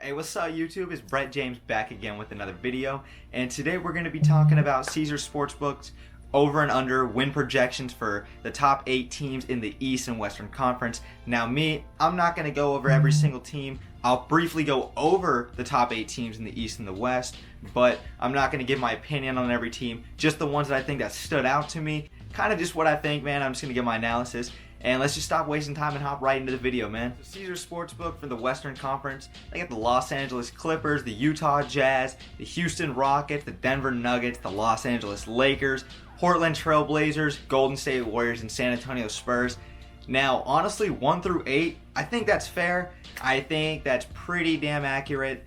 Hey, what's up YouTube? It's Brett James back again with another video, and today we're going to be talking about Caesars Sportsbook's over and under win projections for the top 8 teams in the East and Western Conference. Now I'm not going to go over every single team. I'll briefly go over the top 8 teams in the East and the West, but I'm not going to give my opinion on every team, just the ones that I think that stood out to me. Kind of just what I think, man. I'm just going to give my analysis. And let's just stop wasting time and hop right into the video, man. So Caesars Sportsbook for the Western Conference, they got the Los Angeles Clippers, the Utah Jazz, the Houston Rockets, the Denver Nuggets, the Los Angeles Lakers, Portland Trail Blazers, Golden State Warriors, and San Antonio Spurs. Now, honestly, 1 through 8, I think that's fair. I think that's pretty damn accurate.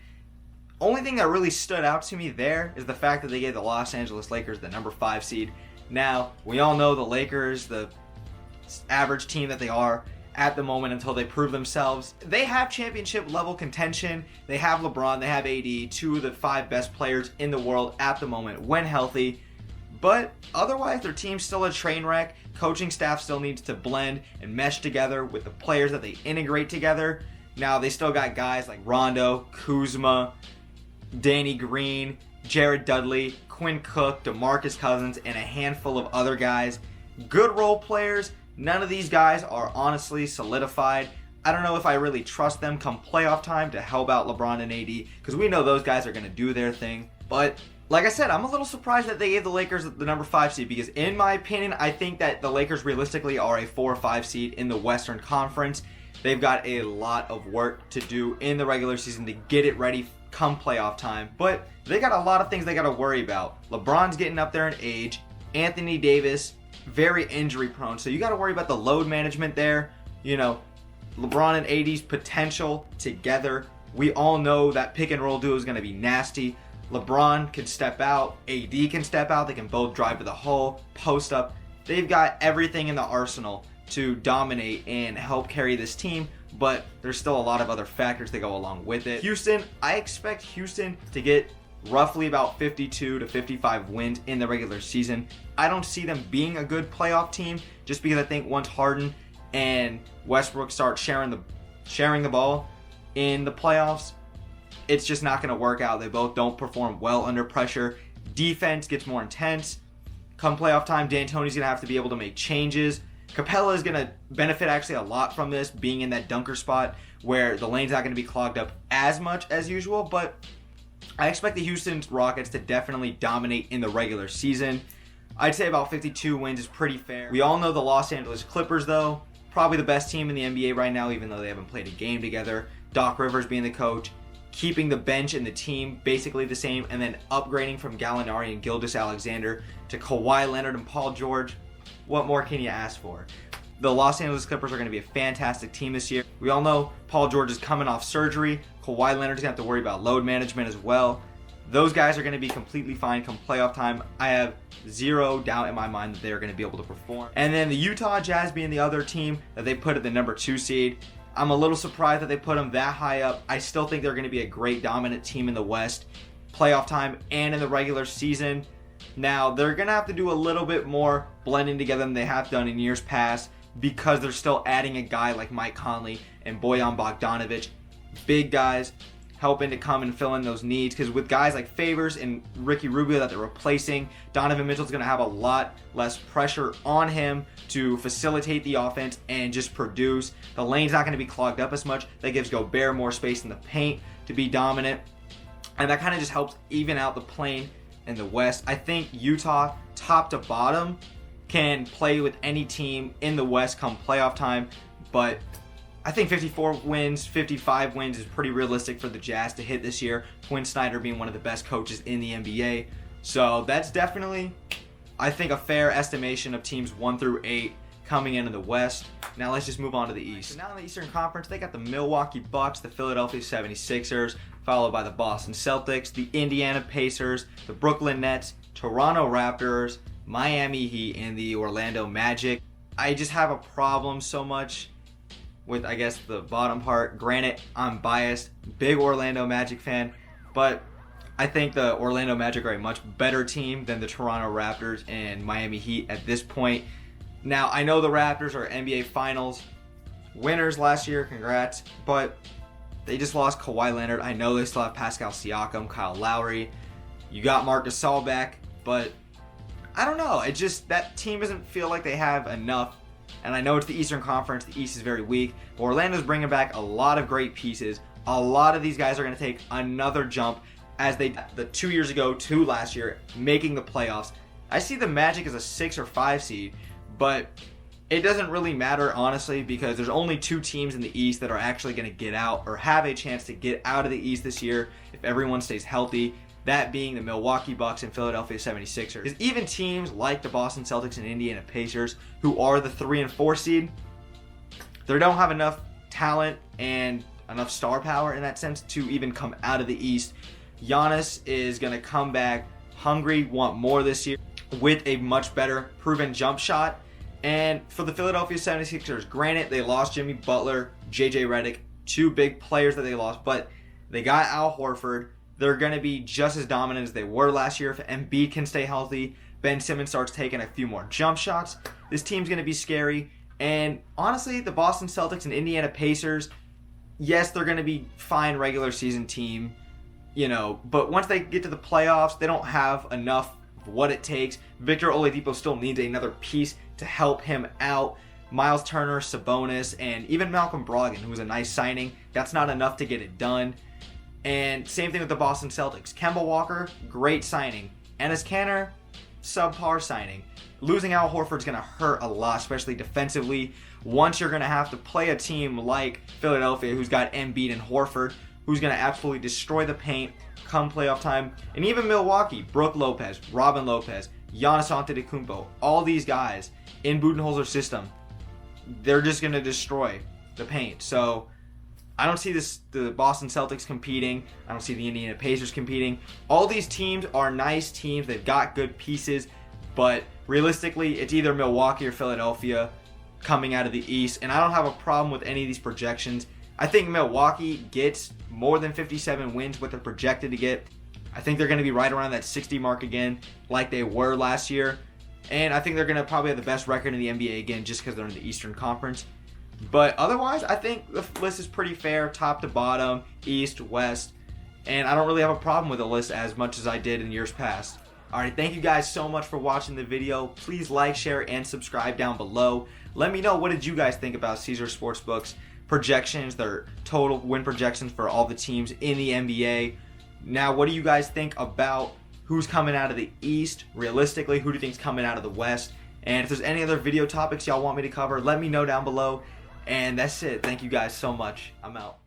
Only thing that really stood out to me there is the fact that they gave the Los Angeles Lakers the number 5 seed. Now, we all know the Lakers, the average team that they are at the moment until they prove themselves. They have championship level contention. They have LeBron, they have AD, 2 of the 5 best players in the world at the moment when healthy. But otherwise, their team's still a train wreck. Coaching staff still needs to blend and mesh together with the players that they integrate together. Now, they still got guys like Rondo, Kuzma, Danny Green, Jared Dudley, Quinn Cook, DeMarcus Cousins, and a handful of other guys. Good role players. None of these guys are honestly solidified. I don't know if I really trust them come playoff time to help out LeBron and AD, because we know those guys are going to do their thing. But like I said, I'm a little surprised that they gave the Lakers the number 5 seed, because in my opinion, I think that the Lakers realistically are a 4 or 5 seed in the Western Conference. They've got a lot of work to do in the regular season to get it ready come playoff time. But they got a lot of things they got to worry about. LeBron's getting up there in age. Anthony Davis, very injury prone, so you got to worry about the load management there. You know, LeBron and AD's potential together. We all know that pick and roll duo is going to be nasty. LeBron can step out, AD can step out, they can both drive to the hole, post up. They've got everything in the arsenal to dominate and help carry this team, but there's still a lot of other factors that go along with it. Houston, I expect Houston to get roughly about 52 to 55 wins in the regular season. I don't see them being a good playoff team, just because I think once Harden and Westbrook start sharing the ball in the playoffs, it's just not going to work out. They both don't perform well under pressure. Defense gets more intense. Come playoff time, D'Antoni's going to have to be able to make changes. Capella is going to benefit actually a lot from this, being in that dunker spot where the lane's not going to be clogged up as much as usual, but I expect the Houston Rockets to definitely dominate in the regular season. I'd say about 52 wins is pretty fair. We all know the Los Angeles Clippers, though, probably the best team in the NBA right now, even though they haven't played a game together. Doc Rivers being the coach, keeping the bench and the team basically the same, and then upgrading from Gallinari and Gilgeous-Alexander to Kawhi Leonard and Paul George. What more can you ask for? The Los Angeles Clippers are going to be a fantastic team this year. We all know Paul George is coming off surgery. Kawhi Leonard's going to have to worry about load management as well. Those guys are going to be completely fine come playoff time. I have zero doubt in my mind that they're going to be able to perform. And then the Utah Jazz being the other team that they put at the number 2 seed. I'm a little surprised that they put them that high up. I still think they're going to be a great dominant team in the West, playoff time and in the regular season. Now, they're going to have to do a little bit more blending together than they have done in years past, because they're still adding a guy like Mike Conley and Bojan Bogdanovic, big guys helping to come and fill in those needs, because with guys like Favors and Ricky Rubio that they're replacing, Donovan Mitchell's going to have a lot less pressure on him to facilitate the offense and just produce. The lane's not going to be clogged up as much. That gives Gobert more space in the paint to be dominant, and that kind of just helps even out the plane in the West. I think Utah, top to bottom, can play with any team in the West come playoff time, but I think 54 wins, 55 wins is pretty realistic for the Jazz to hit this year. Quinn Snyder being one of the best coaches in the NBA. So that's definitely, I think, a fair estimation of teams 1 through 8 coming into the West. Now let's just move on to the East. So now in the Eastern Conference, they got the Milwaukee Bucks, the Philadelphia 76ers, followed by the Boston Celtics, the Indiana Pacers, the Brooklyn Nets, Toronto Raptors, Miami Heat, and the Orlando Magic. I just have a problem so much with, I guess, the bottom part. Granted, I'm biased, big Orlando Magic fan, but I think the Orlando Magic are a much better team than the Toronto Raptors and Miami Heat at this point. Now, I know the Raptors are NBA Finals winners last year, congrats, but They just lost Kawhi Leonard. I know they still have Pascal Siakam, Kyle Lowry. You got Marc Gasol back, but I don't know. It just, that team doesn't feel like they have enough. And I know it's the Eastern Conference. The East is very weak. But Orlando's bringing back a lot of great pieces. A lot of these guys are going to take another jump as they, the 2 years ago to last year, making the playoffs. I see the Magic as a 6 or 5 seed, but it doesn't really matter, honestly, because there's only 2 teams in the East that are actually going to get out or have a chance to get out of the East this year if everyone stays healthy. That being the Milwaukee Bucks and Philadelphia 76ers. Because even teams like the Boston Celtics and Indiana Pacers, who are the 3 and 4 seed, they don't have enough talent and enough star power in that sense to even come out of the East. Giannis is going to come back hungry, want more this year with a much better proven jump shot. And for the Philadelphia 76ers, granted, they lost Jimmy Butler, JJ Redick, 2 big players that they lost, but they got Al Horford. They're going to be just as dominant as they were last year. If Embiid can stay healthy, Ben Simmons starts taking a few more jump shots, this team's going to be scary. And honestly, the Boston Celtics and Indiana Pacers, yes, they're going to be fine regular season team, but once they get to the playoffs, they don't have enough of what it takes. Victor Oladipo still needs another piece to help him out. Miles Turner, Sabonis, and even Malcolm Brogdon, who was a nice signing, that's not enough to get it done. And same thing with the Boston Celtics. Kemba Walker, great signing. Enes Kanter, subpar signing. Losing Al Horford is going to hurt a lot, especially defensively. Once you're going to have to play a team like Philadelphia, who's got Embiid and Horford, who's going to absolutely destroy the paint come playoff time. And even Milwaukee, Brook Lopez, Robin Lopez, Giannis Antetokounmpo, all these guys in Budenholzer's system, they're just going to destroy the paint. So I don't see the Boston Celtics competing. I don't see the Indiana Pacers competing. All these teams are nice teams. They've got good pieces. But realistically, it's either Milwaukee or Philadelphia coming out of the East. And I don't have a problem with any of these projections. I think Milwaukee gets more than 57 wins, what they're projected to get. I think they're going to be right around that 60 mark again, like they were last year. And I think they're going to probably have the best record in the NBA again just because they're in the Eastern Conference. But otherwise, I think the list is pretty fair, top to bottom, East, West. And I don't really have a problem with the list as much as I did in years past. Alright, thank you guys so much for watching the video. Please like, share, and subscribe down below. Let me know, what did you guys think about Caesars Sportsbook's projections, their total win projections for all the teams in the NBA. Now, what do you guys think about who's coming out of the East? Realistically, who do you think is coming out of the West? And if there's any other video topics y'all want me to cover, let me know down below. And that's it. Thank you guys so much. I'm out.